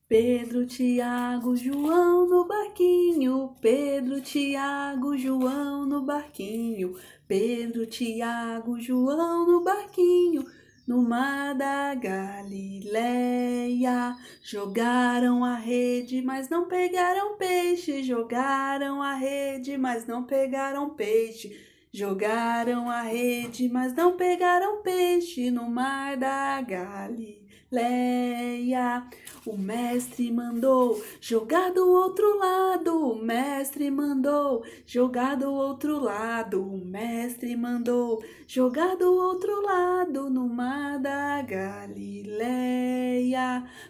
Pedro, Tiago, João no barquinho. Pedro, Tiago, João no barquinho. Pedro, Tiago, João no barquinho. No mar da Galileia. Jogaram a rede, mas não pegaram peixe. Jogaram a rede, mas não pegaram peixe. Jogaram a rede, mas não pegaram peixe no mar da Galileia. O mestre mandou jogar do outro lado. O mestre mandou jogar do outro lado. O mestre mandou jogar do outro lado no mar da Galileia.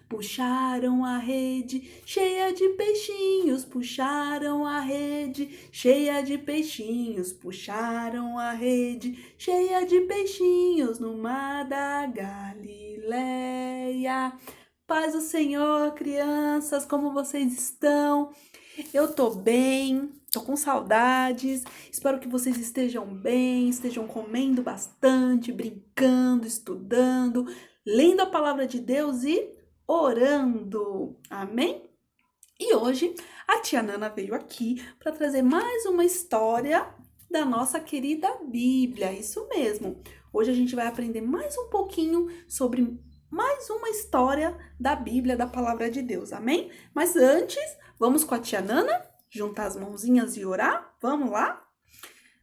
Puxaram a rede cheia de peixinhos. Puxaram a rede cheia de peixinhos. Puxaram a rede cheia de peixinhos no mar da Galileia. Paz do Senhor, crianças, como vocês estão? Eu tô bem, tô com saudades. Espero que vocês estejam bem, estejam comendo bastante, brincando, estudando, lendo a palavra de Deus e orando. Amém? E hoje a tia Nana veio aqui para trazer mais uma história da nossa querida Bíblia. Isso mesmo. Hoje a gente vai aprender mais um pouquinho sobre mais uma história da Bíblia, da Palavra de Deus, amém? Mas antes, vamos com a tia Nana, juntar as mãozinhas e orar? Vamos lá?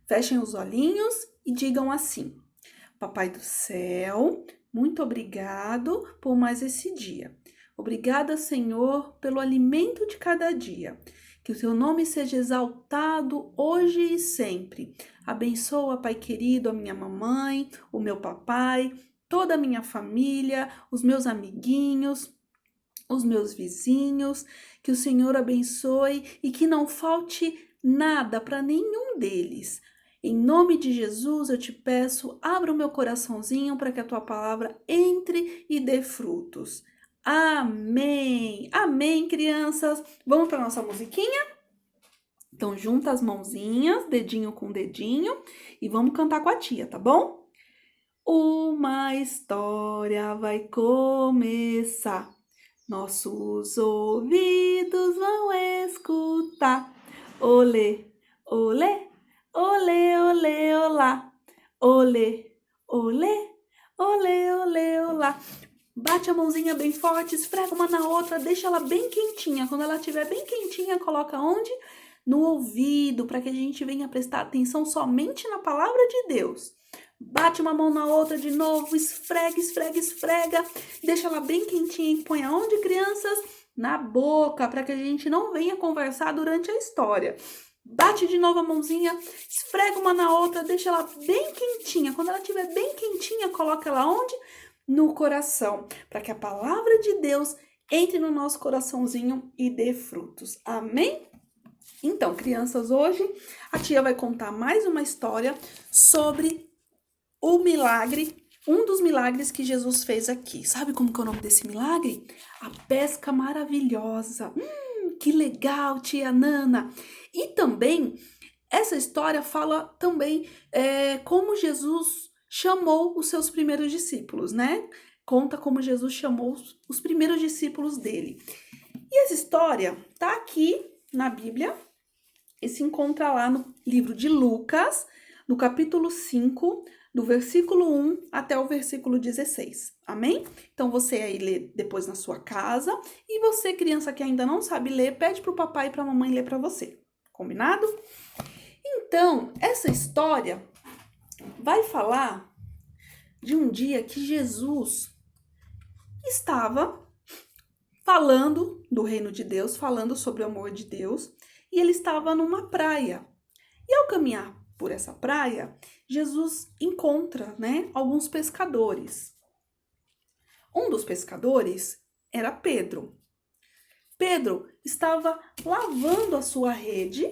Fechem os olhinhos e digam assim: Papai do céu, muito obrigado por mais esse dia. Obrigada, Senhor, pelo alimento de cada dia. Que o teu nome seja exaltado hoje e sempre. Abençoa, Pai querido, a minha mamãe, o meu papai, toda a minha família, os meus amiguinhos, os meus vizinhos, que o Senhor abençoe e que não falte nada para nenhum deles. Em nome de Jesus, eu te peço, abra o meu coraçãozinho para que a tua palavra entre e dê frutos. Amém! Amém, crianças! Vamos para nossa musiquinha? Então, junta as mãozinhas, dedinho com dedinho, e vamos cantar com a tia, tá bom? Uma história vai começar, nossos ouvidos vão escutar. Olê, olê, olê, olê, olá. Olê, olê, olê, olê, olá. Bate a mãozinha bem forte, esfrega uma na outra, deixa ela bem quentinha. Quando ela estiver bem quentinha, coloca onde? No ouvido, para que a gente venha prestar atenção somente na palavra de Deus. Bate uma mão na outra de novo, esfrega, esfrega, esfrega. Deixa ela bem quentinha e põe aonde, crianças? Na boca, para que a gente não venha conversar durante a história. Bate de novo a mãozinha, esfrega uma na outra, deixa ela bem quentinha. Quando ela estiver bem quentinha, coloca ela onde? No coração, para que a palavra de Deus entre no nosso coraçãozinho e dê frutos. Amém? Então, crianças, hoje a tia vai contar mais uma história sobre o milagre, um dos milagres que Jesus fez aqui. Sabe como que é o nome desse milagre? A pesca maravilhosa. Que legal, tia Nana! E também, essa história fala também como Jesus chamou os seus primeiros discípulos, né? Conta como Jesus chamou os primeiros discípulos dele. E essa história tá aqui na Bíblia e se encontra lá no livro de Lucas, no capítulo 5, do versículo 1 até o versículo 16. Amém? Então, você aí lê depois na sua casa. E você, criança que ainda não sabe ler, pede para o papai e para a mamãe ler para você. Combinado? Então, essa história vai falar de um dia que Jesus estava falando do reino de Deus, falando sobre o amor de Deus, e ele estava numa praia. E ao caminhar por essa praia, Jesus encontra, alguns pescadores. Um dos pescadores era Pedro. Pedro estava lavando a sua rede.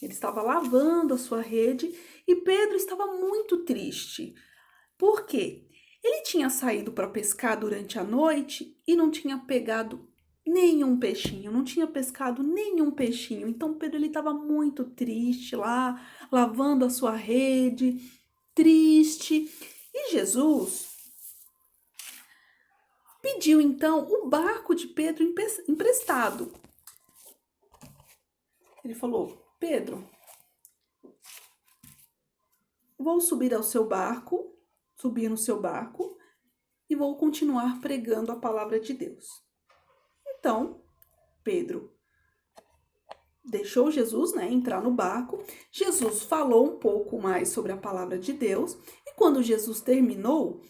Ele estava lavando a sua rede e Pedro estava muito triste. Por quê? Ele tinha saído para pescar durante a noite e não tinha pegado nenhum peixinho, não tinha pescado nenhum peixinho. Então Pedro estava muito triste lá, lavando a sua rede, triste. E Jesus pediu então o barco de Pedro emprestado. Ele falou: Pedro, vou subir no seu barco e vou continuar pregando a palavra de Deus. Então, Pedro deixou Jesus, entrar no barco. Jesus falou um pouco mais sobre a palavra de Deus. E quando Jesus terminou,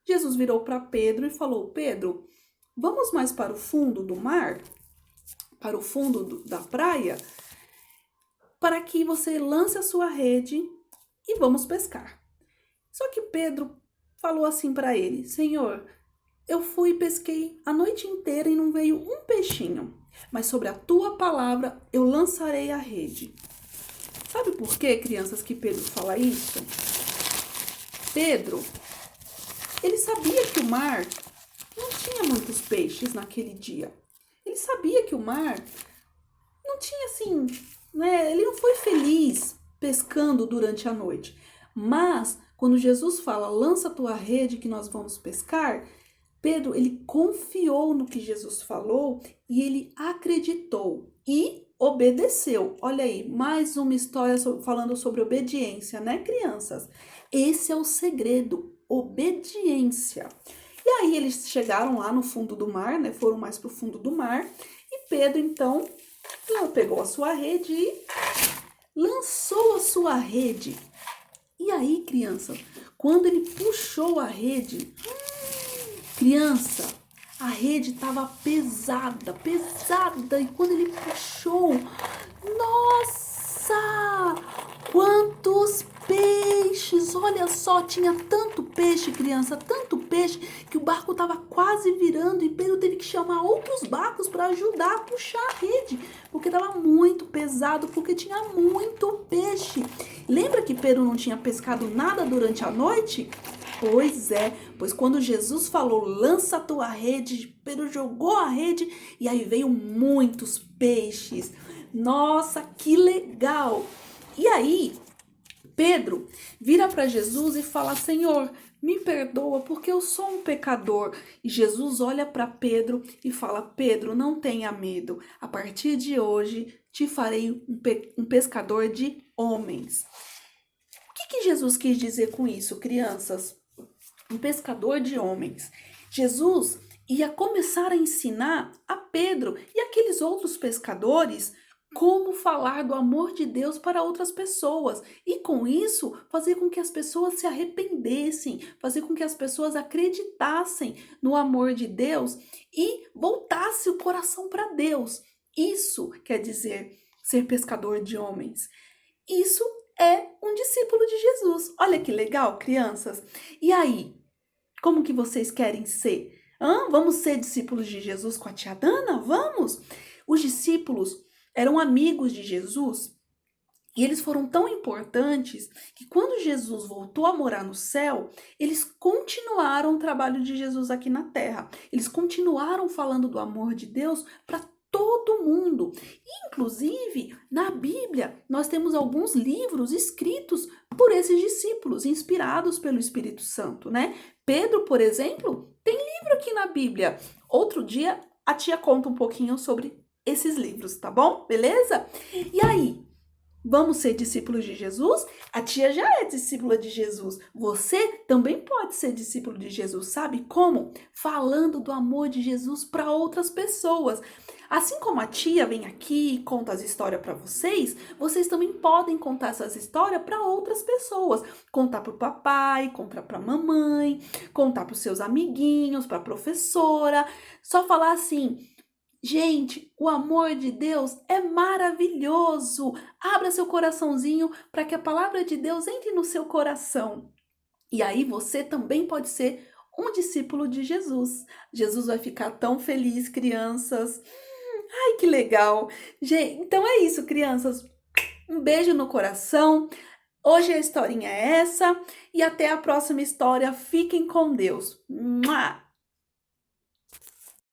Jesus virou para Pedro e falou: Pedro, vamos mais para o fundo do mar, para o fundo da praia, para que você lance a sua rede e vamos pescar. Só que Pedro falou assim para ele: Senhor, eu fui e pesquei a noite inteira e não veio um peixinho, mas sobre a tua palavra eu lançarei a rede. Sabe por quê, crianças, que Pedro fala isso? Pedro, ele sabia que o mar não tinha muitos peixes naquele dia. Ele sabia que o mar não tinha assim, ele não foi feliz pescando durante a noite. Mas, quando Jesus fala, lança a tua rede que nós vamos pescar, Pedro, ele confiou no que Jesus falou e ele acreditou e obedeceu. Olha aí, mais uma história falando sobre obediência, né, crianças? Esse é o segredo, obediência. E aí eles chegaram lá no fundo do mar, foram mais para o fundo do mar, e Pedro, então, pegou a sua rede e lançou a sua rede. E aí, criança, quando ele puxou a rede, criança, a rede estava pesada, e quando ele puxou, nossa, quantos peixes, olha só, tinha tanto peixe, criança, tanto peixe, que o barco estava quase virando e Pedro teve que chamar outros barcos para ajudar a puxar a rede, porque estava muito pesado, porque tinha muito peixe. Lembra que Pedro não tinha pescado nada durante a noite? Pois quando Jesus falou, lança a tua rede, Pedro jogou a rede e aí veio muitos peixes. Nossa, que legal! E aí, Pedro vira para Jesus e fala: Senhor, me perdoa porque eu sou um pecador. E Jesus olha para Pedro e fala: Pedro, não tenha medo. A partir de hoje te farei um pescador de homens. O que Jesus quis dizer com isso, crianças? Um pescador de homens. Jesus ia começar a ensinar a Pedro e aqueles outros pescadores como falar do amor de Deus para outras pessoas e com isso fazer com que as pessoas se arrependessem, fazer com que as pessoas acreditassem no amor de Deus e voltasse o coração para Deus. Isso quer dizer ser pescador de homens. Isso é um discípulo de Jesus. Olha que legal, crianças. E aí, como que vocês querem ser? Vamos ser discípulos de Jesus com a tia Dana? Vamos? Os discípulos eram amigos de Jesus e eles foram tão importantes que quando Jesus voltou a morar no céu, eles continuaram o trabalho de Jesus aqui na terra. Eles continuaram falando do amor de Deus para todo mundo. Inclusive, na Bíblia, nós temos alguns livros escritos por esses discípulos, inspirados pelo Espírito Santo, Pedro, por exemplo, tem livro aqui na Bíblia. Outro dia, a tia conta um pouquinho sobre esses livros, tá bom? Beleza? E aí, vamos ser discípulos de Jesus? A tia já é discípula de Jesus. Você também pode ser discípulo de Jesus, sabe como? Falando do amor de Jesus para outras pessoas. Assim como a tia vem aqui e conta as histórias para vocês, vocês também podem contar essas histórias para outras pessoas. Contar para o papai, contar para a mamãe, contar para os seus amiguinhos, para a professora. Só falar assim: gente, o amor de Deus é maravilhoso. Abra seu coraçãozinho para que a palavra de Deus entre no seu coração. E aí você também pode ser um discípulo de Jesus. Jesus vai ficar tão feliz, crianças. Ai, que legal. Gente, então é isso, crianças. Um beijo no coração. Hoje a historinha é essa. E até a próxima história. Fiquem com Deus. Mua!